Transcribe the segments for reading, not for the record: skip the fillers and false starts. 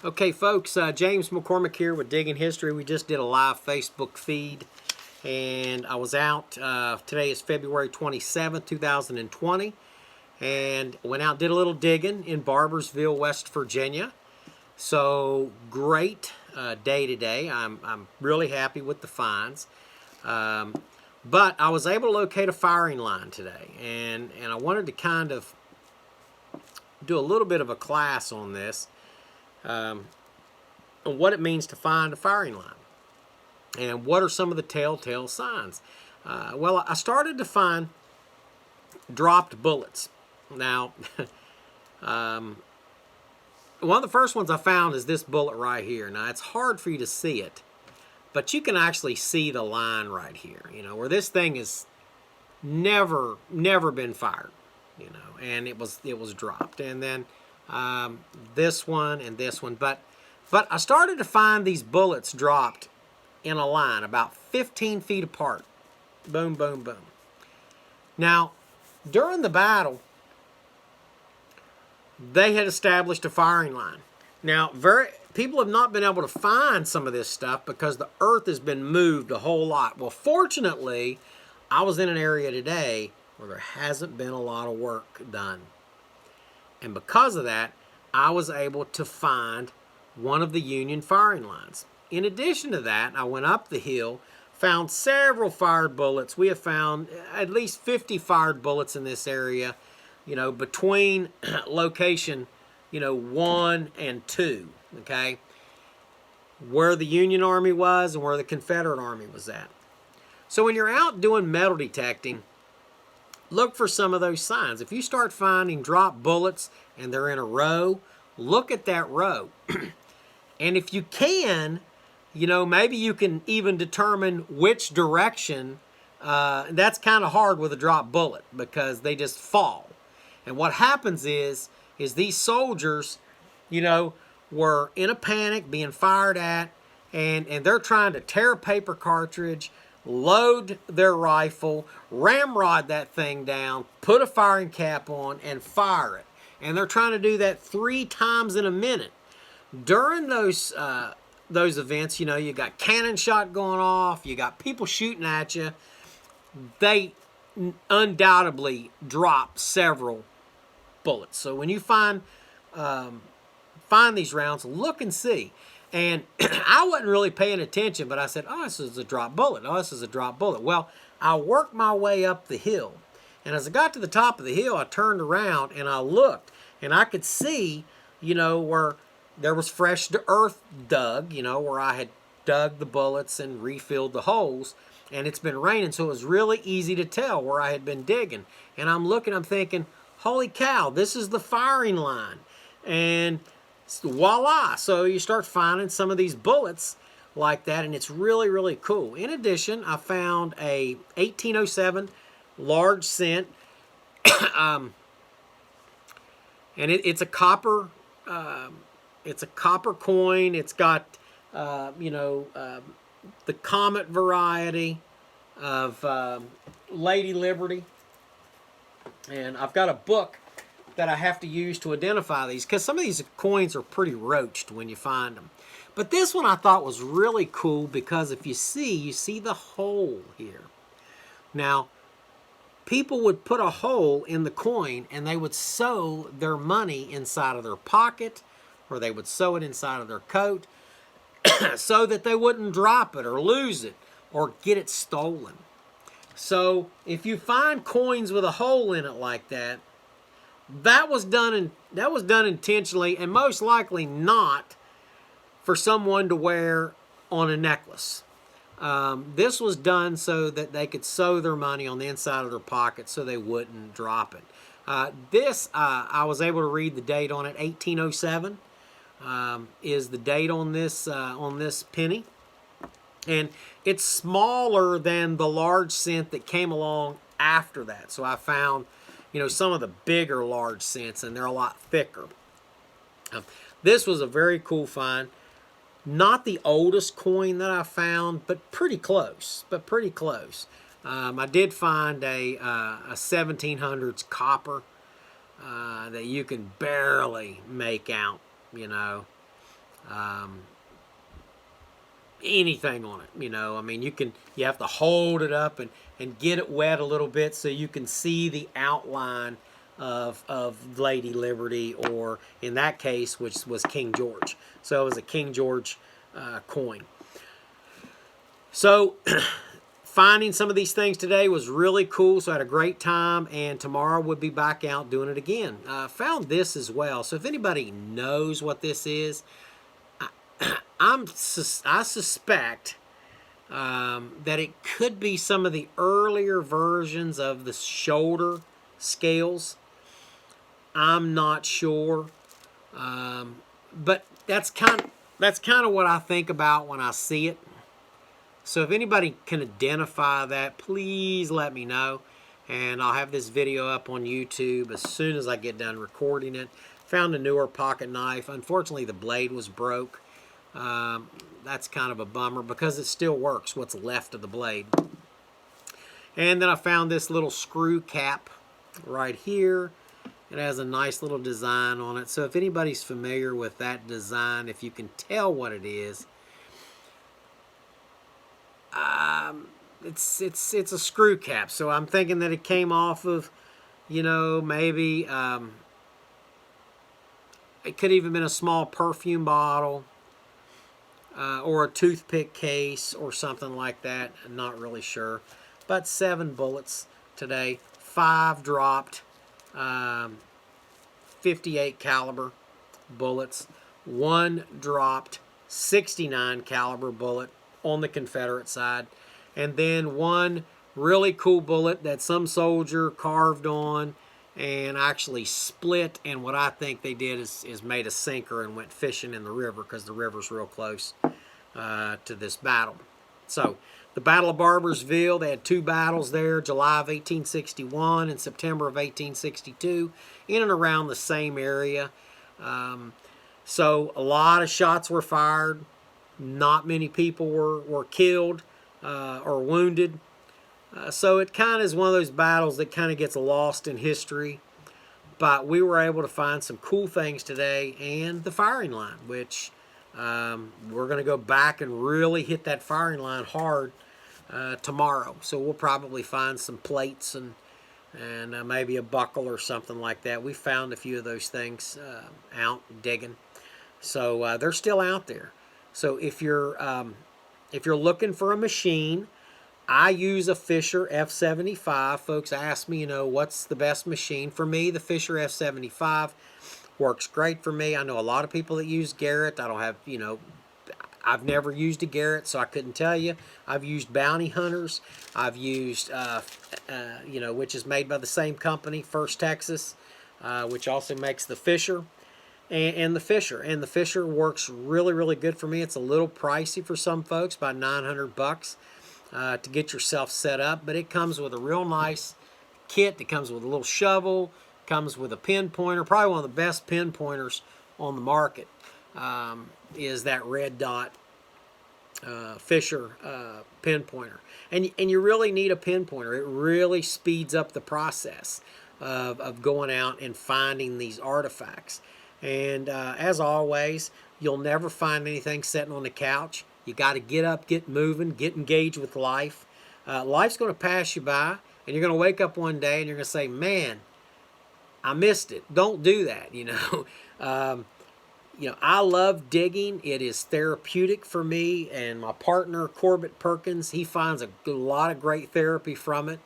Okay, folks, James McCormick here with Digging History. We just did a live Facebook feed, and I was out. Today is February 27th, 2020, and went out and did a little digging in Barbersville, West Virginia. So, great day today. I'm really happy with the finds. But I was able to locate a firing line today, and I wanted to kind of do a little bit of a class on this. On what it means to find a firing line and what are some of the telltale signs. Well, I started to find dropped bullets. Now, one of the first ones I found is this bullet right here. Now, it's hard for you to see it, but you can actually see the line right here, you know, where this thing is never been fired, you know, and it was dropped. And then this one and this one, but I started to find these bullets dropped in a line about 15 feet apart. Boom, boom, boom. Now, during the battle, they had established a firing line. Now, people have not been able to find some of this stuff because the earth has been moved a whole lot. Well, fortunately, I was in an area today where there hasn't been a lot of work done. And because of that, I was able to find one of the Union firing lines. In addition to that, I went up the hill, found several fired bullets. We have found at least 50 fired bullets in this area, you know, between location, you know, 1 and 2, okay? Where the Union Army was and where the Confederate Army was at. So when you're out doing metal detecting, look for some of those signs. If you start finding dropped bullets and they're in a row, look at that row. And if you can, you know, maybe you can even determine which direction. That's kind of hard with a dropped bullet because they just fall. And what happens is these soldiers, you know, were in a panic, being fired at, and they're trying to tear a paper cartridge, load their rifle, ramrod that thing down, put a firing cap on, and fire it. And they're trying to do that 3 times in a minute. During those events, you know, you got cannon shot going off, you got people shooting at you. They undoubtedly drop several bullets. So when you find these rounds, look and see. And I wasn't really paying attention, but I said, oh, this is a drop bullet. Oh, this is a drop bullet. Well, I worked my way up the hill. And as I got to the top of the hill, I turned around and I looked. And I could see, you know, where there was fresh earth dug, you know, where I had dug the bullets and refilled the holes. And it's been raining, so it was really easy to tell where I had been digging. And I'm looking, I'm thinking, holy cow, this is the firing line. And voila! So you start finding some of these bullets like that, and it's really, really cool. In addition, I found a 1807 large cent, and it's a copper. It's a copper coin. It's got, you know, the Comet variety of Lady Liberty, and I've got a book that I have to use to identify these because some of these coins are pretty roached when you find them. But this one I thought was really cool because if you see the hole here. Now, people would put a hole in the coin and they would sew their money inside of their pocket or they would sew it inside of their coat so that they wouldn't drop it or lose it or get it stolen. So if you find coins with a hole in it like that, that was done intentionally and most likely not for someone to wear on a necklace. This was done so that they could sew their money on the inside of their pocket so they wouldn't drop it. I was able to read the date on it. 1807 is the date on this penny, and it's smaller than the large cent that came along after that. So I found, you know, some of the bigger large cents, and they're a lot thicker. This was a very cool find. Not the oldest coin that I found, but pretty close. I did find a 1700s copper that you can barely make out, you know. anything on it. You know, I mean, you have to hold it up and get it wet a little bit so you can see the outline of Lady Liberty, or in that case, which was King George. So it was a King George coin. So finding some of these things today was really cool. So I had a great time, and tomorrow we'll be back out doing it again. Found this as well. So if anybody knows what this is, I suspect that it could be some of the earlier versions of the shoulder scales. I'm not sure, but that's kind of what I think about when I see it. So if anybody can identify that, please let me know, and I'll have this video up on YouTube as soon as I get done recording it. Found a newer pocket knife. Unfortunately, the blade was broke. That's kind of a bummer because it still works, what's left of the blade. And then I found this little screw cap right here. It has a nice little design on it. So if anybody's familiar with that design, if you can tell what it is, it's a screw cap. So I'm thinking that it came off of, you know, maybe it could even been a small perfume bottle. Or a toothpick case or something like that. I'm not really sure. But 7 bullets today. 5 dropped 58 caliber bullets. 1 dropped 69 caliber bullet on the Confederate side. And then 1 really cool bullet that some soldier carved on and actually split, and what I think they did is made a sinker and went fishing in the river, because the river's real close to this battle. So the Battle of Barbersville, they had 2 battles there, July of 1861 and September of 1862, in and around the same area. So a lot of shots were fired. Not many people were killed or wounded. So it kind of is one of those battles that kind of gets lost in history. But we were able to find some cool things today, and the firing line, which we're going to go back and really hit that firing line hard tomorrow. So we'll probably find some plates and maybe a buckle or something like that. We found a few of those things out digging. So they're still out there. So if you're looking for a machine, I use a Fisher F75. Folks ask me, you know, what's the best machine? For me, the Fisher F75 works great for me. I know a lot of people that use Garrett. I don't have, you know, I've never used a Garrett, so I couldn't tell you. I've used Bounty Hunters. I've used, you know, which is made by the same company, First Texas, which also makes the Fisher. And the Fisher. And the Fisher works really, really good for me. It's a little pricey for some folks, about $900 to get yourself set up. But it comes with a real nice kit. It comes with a little shovel. Comes with a pin pointer. Probably one of the best pin pointers on the market is that red dot Fisher pin pointer. And you really need a pin pointer. It really speeds up the process of going out and finding these artifacts. And as always, you'll never find anything sitting on the couch. You got to get up, get moving, get engaged with life. Life's going to pass you by, and you're going to wake up one day and you're going to say, man, I missed it. Don't do that, you know. You know, I love digging. It is therapeutic for me, and my partner, Corbett Perkins, he finds a lot of great therapy from it.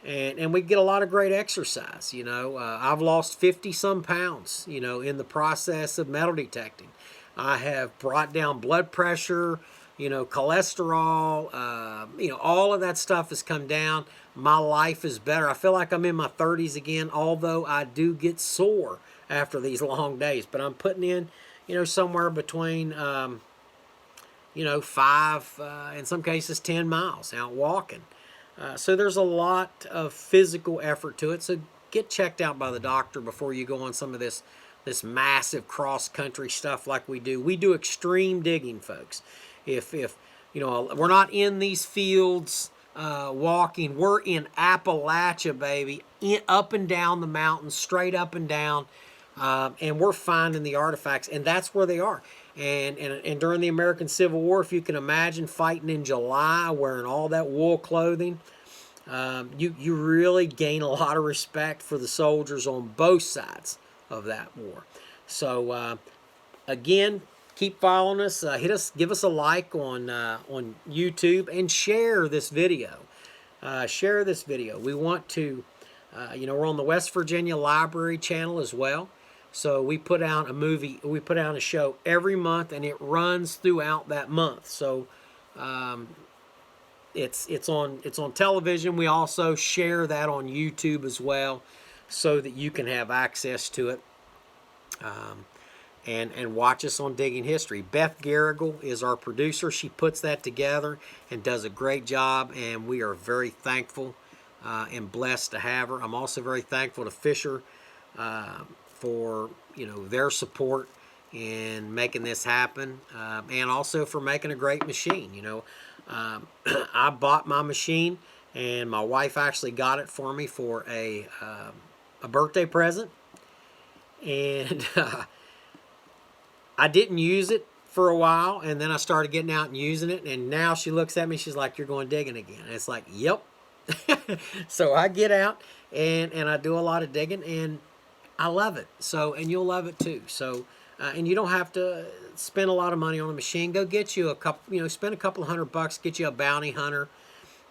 And we get a lot of great exercise, you know. I've lost 50-some pounds, you know, in the process of metal detecting. I have brought down blood pressure, you know, cholesterol, you know, all of that stuff has come down. My life is better. I feel like I'm in my 30s again, although I do get sore after these long days. But I'm putting in, you know, somewhere between, you know, 5, in some cases 10 miles out walking. So there's a lot of physical effort to it. So get checked out by the doctor before you go on some of this massive cross-country stuff like we do. We do extreme digging, folks. If you know, we're not in these fields walking. We're in Appalachia, baby, up and down the mountains, straight up and down. And we're finding the artifacts, and that's where they are. And during the American Civil War, if you can imagine fighting in July wearing all that wool clothing, you really gain a lot of respect for the soldiers on both sides of that war. So again, keep following us. Give us a like on YouTube, and share this video. Share this video. We want to, we're on the West Virginia Library channel as well. So we put out a show every month, and it runs throughout that month. So it's on television. We also share that on YouTube as well, so that you can have access to it and watch us on Digging History. Beth Garrigle is our producer. She puts that together and does a great job, and we are very thankful and blessed to have her. I'm also very thankful to Fisher for their support in making this happen, and also for making a great machine. I bought my machine, and my wife actually got it for me for a birthday present, and I didn't use it for a while, and then I started getting out and using it, and now she looks at me, she's like, "You're going digging again." And it's like, yep. So I get out and I do a lot of digging, and I love it. So, and you'll love it too. So, and you don't have to spend a lot of money on a machine. Go get you a couple, spend a couple of $100, get you a bounty hunter,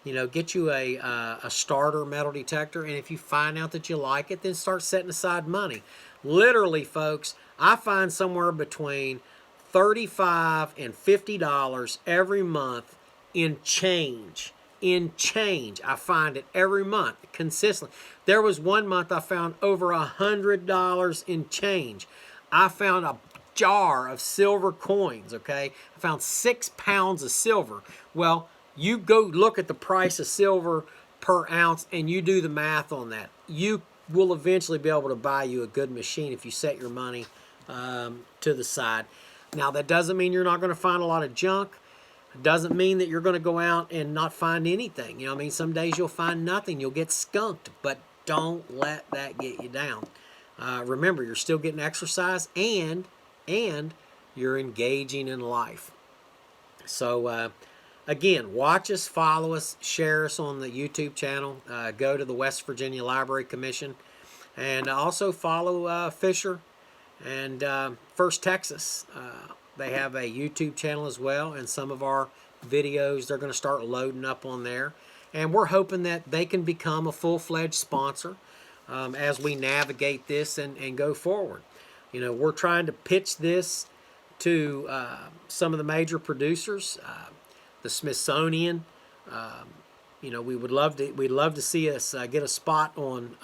get you a starter metal detector. And if you find out that you like it, then start setting aside money. Literally, folks, I find somewhere between $35 and $50 every month in change. I find it every month consistently. There was one month I found over $100 in change. I found a jar of silver coins, okay? I found 6 pounds of silver. Well, you go look at the price of silver per ounce and you do the math on that. You will eventually be able to buy you a good machine if you set your money to the side. Now, that doesn't mean you're not going to find a lot of junk. It doesn't mean that you're going to go out and not find anything. Some days you'll find nothing. You'll get skunked, but don't let that get you down. Remember, you're still getting exercise, and you're engaging in life. So, again, watch us, follow us, share us on the YouTube channel. Go to the West Virginia Library Commission, and also follow Fisher and First Texas. They have a YouTube channel as well, and some of our videos they're going to start loading up on there. And we're hoping that they can become a full-fledged sponsor as we navigate this and go forward. We're trying to pitch this to some of the major producers, the Smithsonian. We'd love to see us get a spot on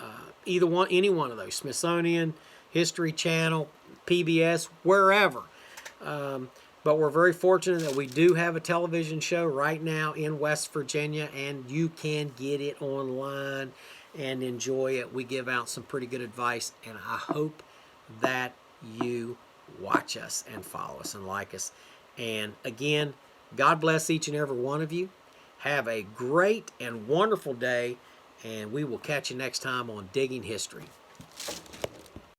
any one of those, Smithsonian, History Channel, PBS, wherever. But we're very fortunate that we do have a television show right now in West Virginia, and you can get it online and enjoy it. We give out some pretty good advice, and I hope that you watch us and follow us and like us. And again, God bless each and every one of you. Have a great and wonderful day, and we will catch you next time on Digging History.